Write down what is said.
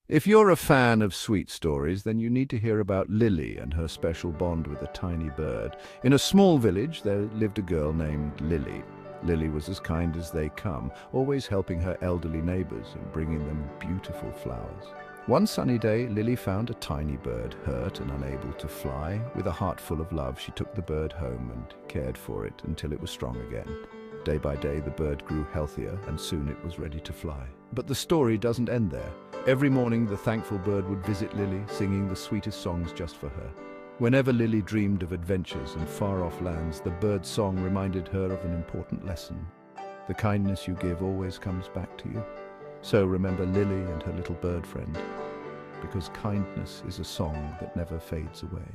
If you're a fan of sweet stories, then you need to hear about Lily and her special bond with a tiny bird. In a small village, there lived a girl named Lily. Lily was as kind as they come, always helping her elderly neighbors and bringing them beautiful flowers. One sunny day, Lily found a tiny bird, hurt and unable to fly. With a heart full of love, she took the bird home and cared for it until it was strong again. Day by day, the bird grew healthier and soon it was ready to fly. But the story doesn't end there. Every morning, the thankful bird would visit Lily, singing the sweetest songs just for her. Whenever Lily dreamed of adventures and far-off lands, the bird's song reminded her of an important lesson. The kindness you give always comes back to you. So remember Lily and her little bird friend, because kindness is a song that never fades away.